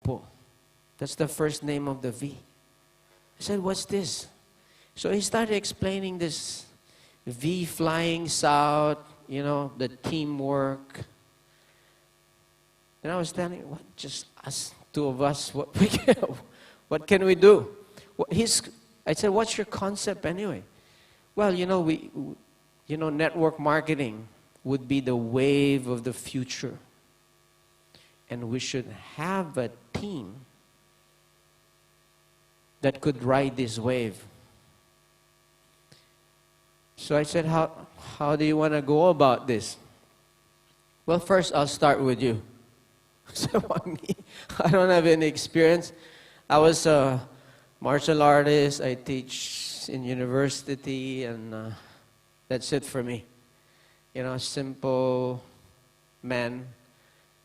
Grupo. That's the first name of the V. I said, what's this? So he started explaining this V flying south, you know, the teamwork. And I was telling him, what, just us, two of us, what can we do? I said, what's your concept anyway? Well, you know, network marketing would be the wave of the future. And we should have a team that could ride this wave. So I said, how do you want to go about this? Well, first I'll start with you. So I don't have any experience. I was a martial artist. I teach in university, and that's it for me. You know, simple man,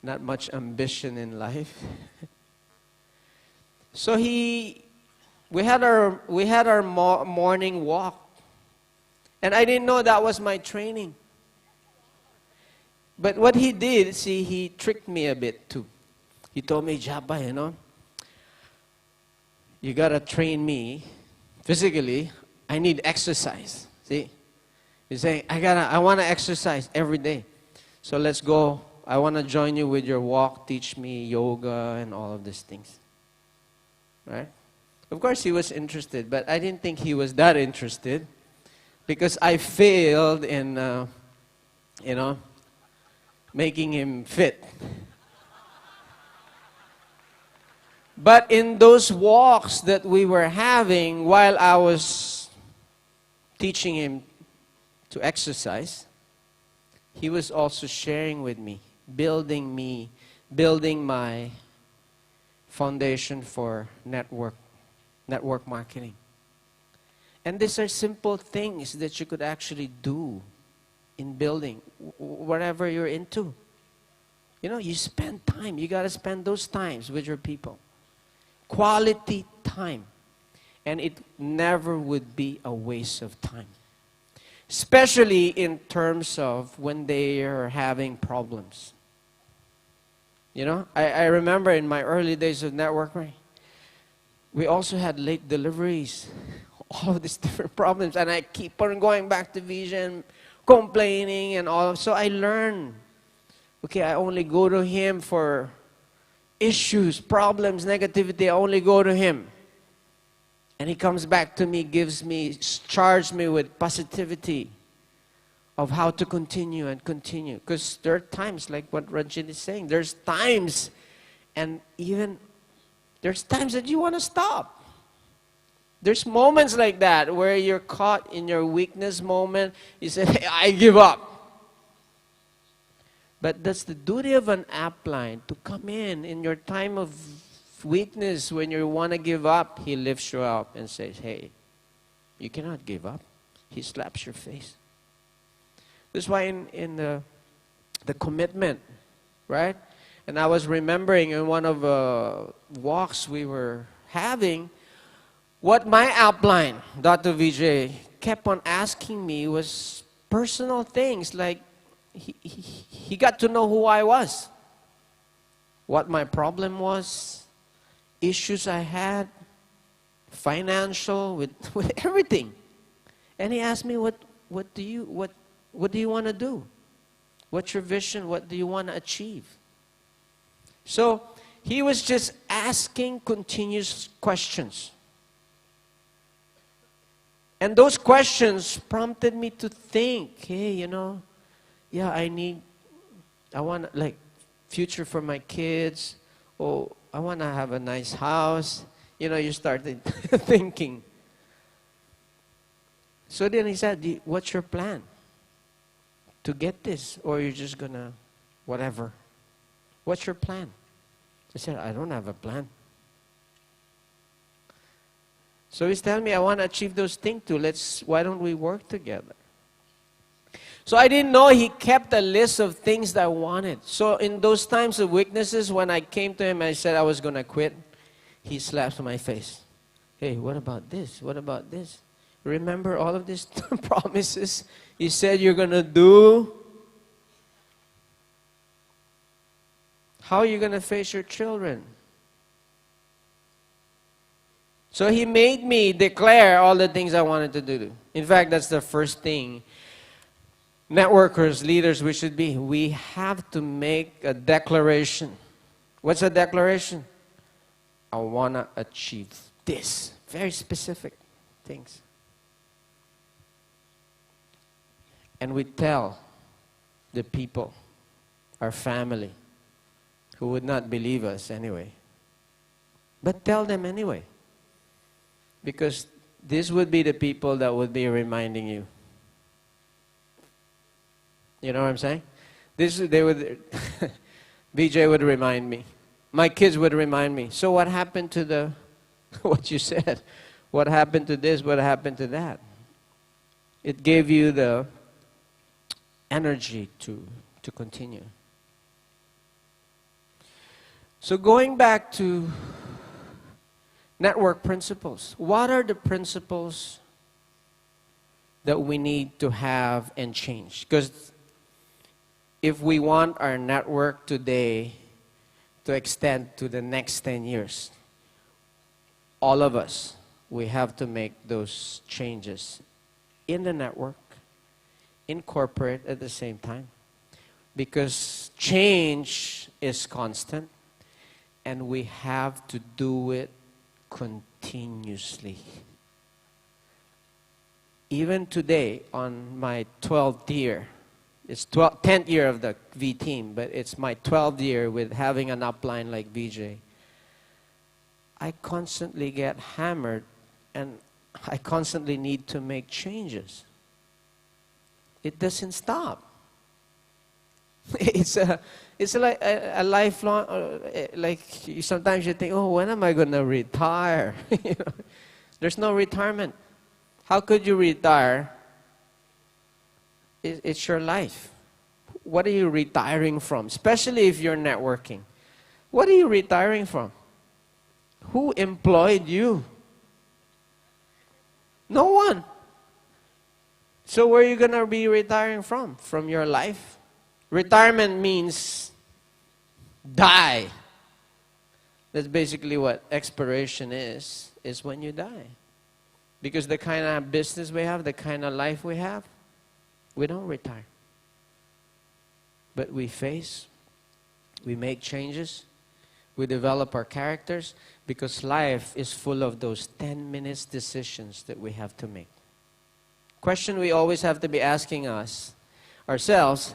not much ambition in life. So we had our morning walk, and I didn't know that was my training. But what he did, see, he tricked me a bit too. He told me, Japa, you know, you gotta train me physically. I need exercise. See, he's saying, I want to exercise every day. So let's go. I want to join you with your walk. Teach me yoga and all of these things. Right? Of course, he was interested, but I didn't think he was that interested because I failed in, you know, making him fit. But in those walks that we were having while I was teaching him to exercise, he was also sharing with me, building my foundation for network marketing. And these are simple things that you could actually do in building whatever you're into. You know, you spend time. You got to spend those times with your people. Quality time. And it never would be a waste of time. Especially in terms of when they are having problems. You know, I remember in my early days of networking, we also had late deliveries. All of these different problems. And I keep on going back to Vision, complaining and all. So I learned, okay, I only go to him for issues, problems, negativity. I only go to him. And he comes back to me, charges me with positivity of how to continue and continue. Because there are times, like what Ranjit is saying, there's times, and even there's times that you want to stop. There's moments like that where you're caught in your weakness moment. You say, hey, I give up. But that's the duty of an upline, to come in your time of weakness, when you want to give up. He lifts you up and says, hey, you cannot give up. He slaps your face. That's why in the commitment, right? And I was remembering in one of the walks we were having, what my upline, Dr. Vijay, kept on asking me was personal things. Like, he got to know who I was, what my problem was, issues I had, financial, with everything. And he asked me, what do you want to do? What's your vision? What do you want to achieve? So he was just asking continuous questions. And those questions prompted me to think, hey, you know, yeah, I want, like, future for my kids. Oh, I want to have a nice house. You know, you started thinking. So then he said, what's your plan to get this? Or you're just going to, whatever. What's your plan? I said, I don't have a plan. So he's telling me, I want to achieve those things too. Why don't we work together? So I didn't know he kept a list of things that I wanted. So in those times of weaknesses, when I came to him and I said I was going to quit, he slaps my face. Hey, what about this? What about this? Remember all of these promises you said you're going to do? How are you going to face your children? So He made me declare all the things I wanted to do. In fact, that's the first thing networkers, leaders, we should be. We have to make a declaration. What's a declaration? I want to achieve this. Very specific things. And we tell the people, our family, who would not believe us anyway. But tell them anyway. Because this would be the people that would be reminding you. You know what I'm saying? BJ would remind me. My kids would remind me. So what happened to the, what you said? What happened to this? What happened to that? It gave you the energy to continue. So going back to network principles. What are the principles that we need to have and change? Because if we want our network today to extend to the next 10 years, all of us, we have to make those changes in the network, in corporate at the same time. Because change is constant, and we have to do it continuously. Even today, on my 12th year, it's 10th year of the V team, but it's my 12th year with having an upline like BJ. I constantly get hammered, and I constantly need to make changes. It doesn't stop. It's like a lifelong, like sometimes you think, oh, when am I going to retire? You know, there's no retirement. How could you retire? It's your life. What are you retiring from? Especially if you're networking. What are you retiring from? Who employed you? No one. So where are you going to be retiring from? From your life? Retirement means die. That's basically what expiration is when you die. Because the kind of business we have, the kind of life we have, we don't retire. But we face, we make changes, we develop our characters, because life is full of those 10 minutes decisions that we have to make. Question we always have to be asking ourselves,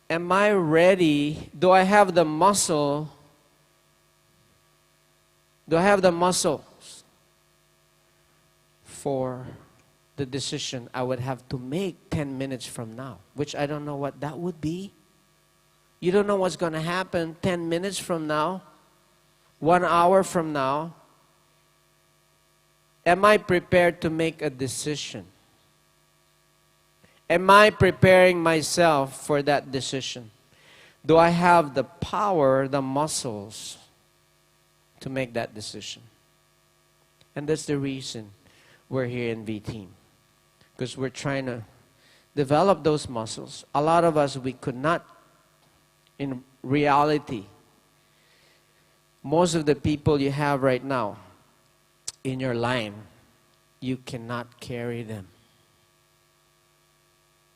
am I ready? Do I have the muscle? Do I have the muscles for the decision I would have to make 10 minutes from now? Which I don't know what that would be. You don't know what's going to happen 10 minutes from now, 1 hour from now. Am I prepared to make a decision? Am I preparing myself for that decision? Do I have the power, the muscles to make that decision? And that's the reason we're here in V-Team. Because we're trying to develop those muscles. A lot of us, we could not, in reality, most of the people you have right now in your line, you cannot carry them.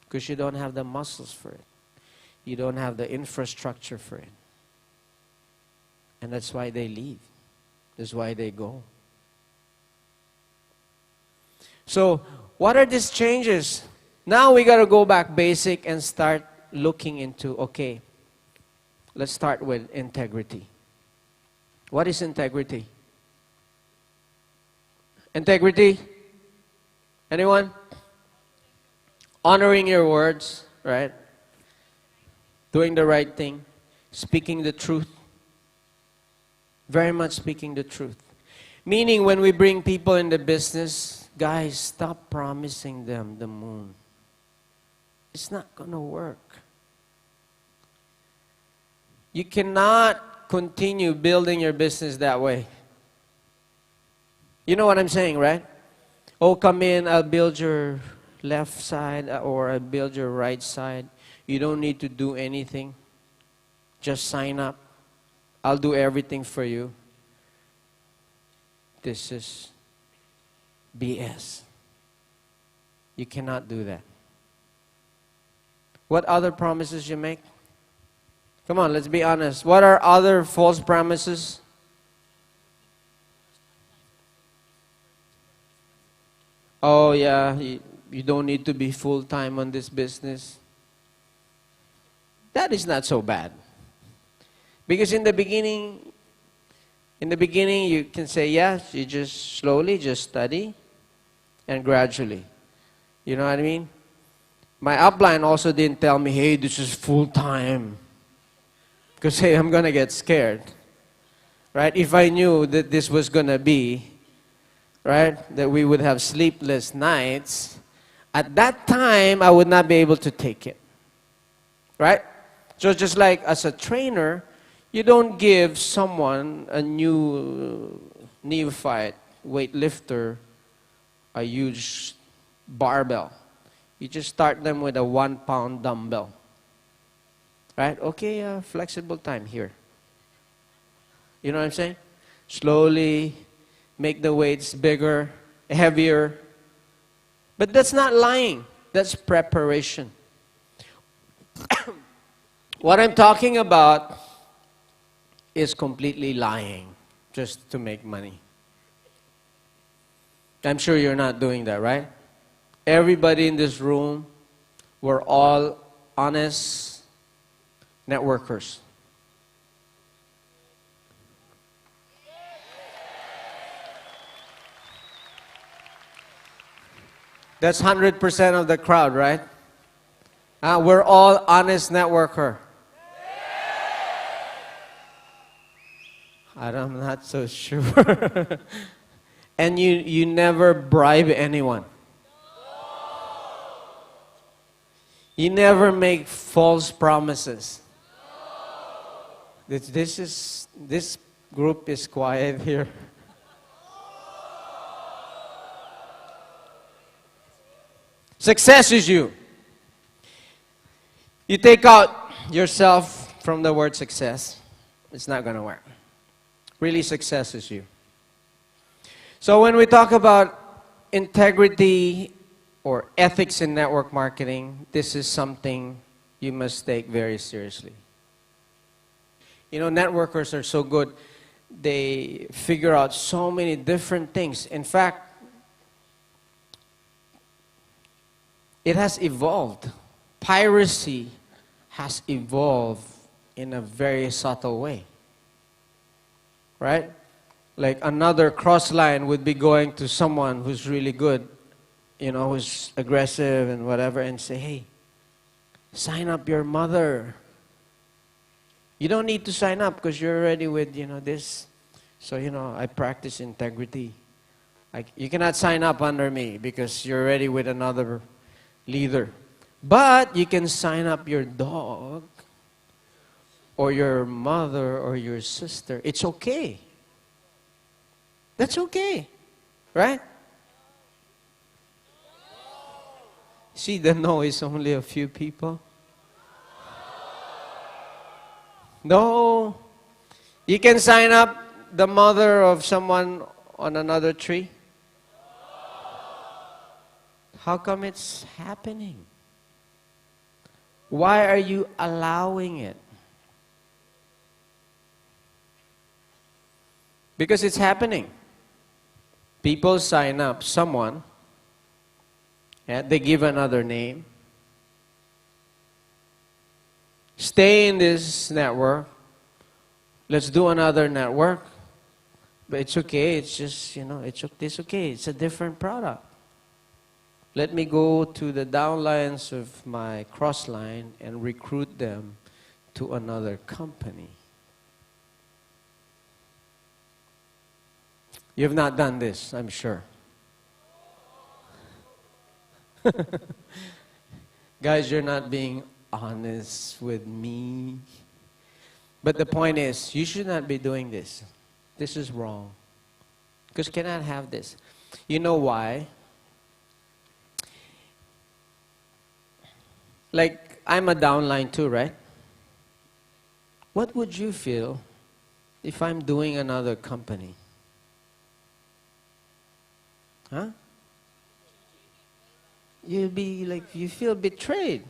Because you don't have the muscles for it. You don't have the infrastructure for it. And that's why they leave. That's why they go. So, what are these changes? Now we got to go back basic and start looking into, okay, let's start with integrity. What is integrity? Integrity? Anyone? Honoring your words, right? Doing the right thing. Speaking the truth. Very much speaking the truth. Meaning when we bring people in the business, guys, stop promising them the moon. It's not going to work. You cannot continue building your business that way. You know what I'm saying, right? Oh, come in, I'll build your left side or I'll build your right side. You don't need to do anything. Just sign up. I'll do everything for you. This is BS. You cannot do that. What other promises you make? Come on, let's be honest. What are other false promises? Oh yeah, you don't need to be full-time on this business. That is not so bad. Because in the beginning you can say, yes, you just slowly just study and gradually. You know what I mean? My upline also didn't tell me, hey, this is full-time. Because, hey, I'm going to get scared. Right? If I knew that this was going to be, right, that we would have sleepless nights, at that time, I would not be able to take it. Right? So just like as a trainer, you don't give someone, a new neophyte weightlifter, a huge barbell. You just start them with a 1-pound dumbbell. Right? Okay, flexible time here. You know what I'm saying? Slowly make the weights bigger, heavier. But that's not lying. That's preparation. What I'm talking about is completely lying just to make money. I'm sure you're not doing that, right? Everybody in this room, we're all honest networkers. That's 100% of the crowd, right? We're all honest networker. I'm not so sure. And you never bribe anyone. You never make false promises. This group is quiet here. Success is you. You take out yourself from the word success, it's not going to work. Really, success is you. So when we talk about integrity or ethics in network marketing, this is something you must take very seriously. You know, networkers are so good. They figure out so many different things. In fact, it has evolved. Piracy has evolved in a very subtle way. Right? Like another cross line would be going to someone who's really good, you know, who's aggressive and whatever, and say, hey, sign up your mother. You don't need to sign up because you're already with, you know, this. So, you know, I practice integrity. You cannot sign up under me because you're already with another leader. But you can sign up your dog or your mother or your sister. It's okay. That's okay. Right? See, the no is only a few people. No. You can sign up the mother of someone on another tree. How come it's happening? Why are you allowing it? Because it's happening. People sign up someone, and they give another name. Stay in this network. Let's do another network. But it's okay. It's just, you know, it's okay. It's a different product. Let me go to the downlines of my cross line and recruit them to another company. You have not done this, I'm sure. Guys, you're not being honest with me. But the point is, you should not be doing this. This is wrong. Because you cannot have this. You know why? Like, I'm a downline too, right? What would you feel if I'm doing another company? Huh? you'll be like, you feel betrayed,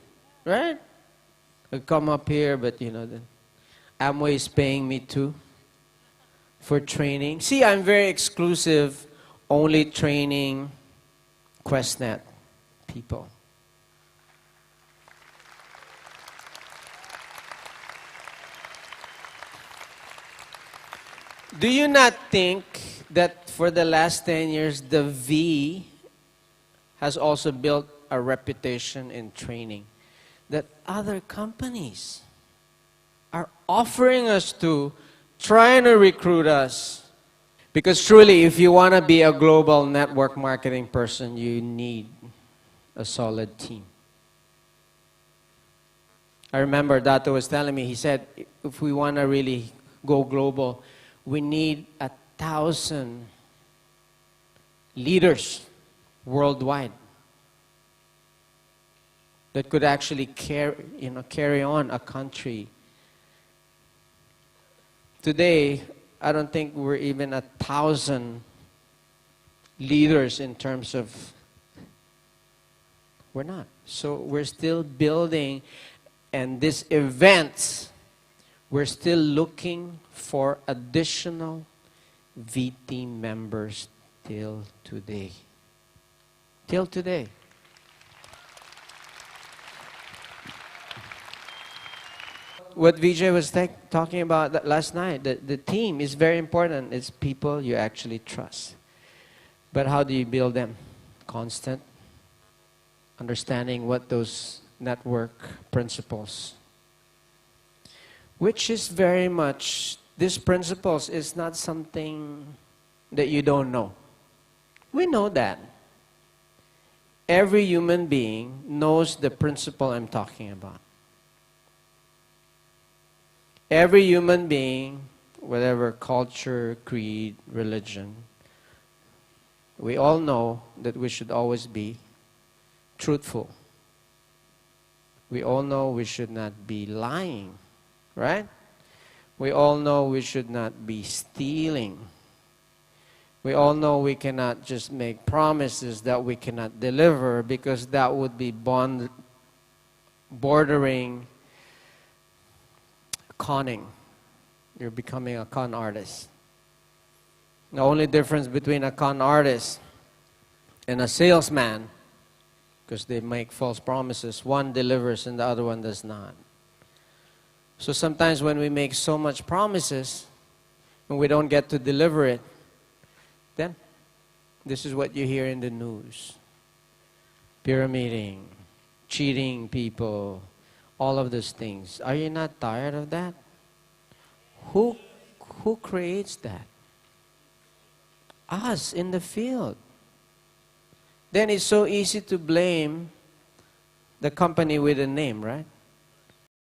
right? I come up here, but the Amway is paying me too for training. See, I'm very exclusive, only training QuestNet people. Do you not think that for the last 10 years, the V has also built a reputation in training? That other companies are offering us to, trying to recruit us. Because truly, if you want to be a global network marketing person, you need a solid team. I remember Dato was telling me, he said, if we want to really go global, we need 1,000 leaders worldwide that could actually carry on a country. Today, I don't think we're even 1,000 leaders in terms of, we're not. So we're still building, and these events, we're still looking for additional VT members till today. Till today. What Vijay was talking about last night, the team is very important. It's people you actually trust. But how do you build them? Constant understanding what those network principles, which is very much, these principles is not something that you don't know. We know that. Every human being knows the principle I'm talking about. Every human being, whatever culture, creed, religion, we all know that we should always be truthful. We all know we should not be lying, right? We all know we should not be stealing. We all know we cannot just make promises that we cannot deliver, because that would be bordering conning. You're becoming a con artist. The only difference between a con artist and a salesman, because they make false promises, one delivers and the other one does not. So sometimes when we make so much promises and we don't get to deliver it, then this is what you hear in the news. Pyramiding, cheating people, all of those things. Are you not tired of that? Who creates that? Us in the field. Then it's so easy to blame the company with a name, right?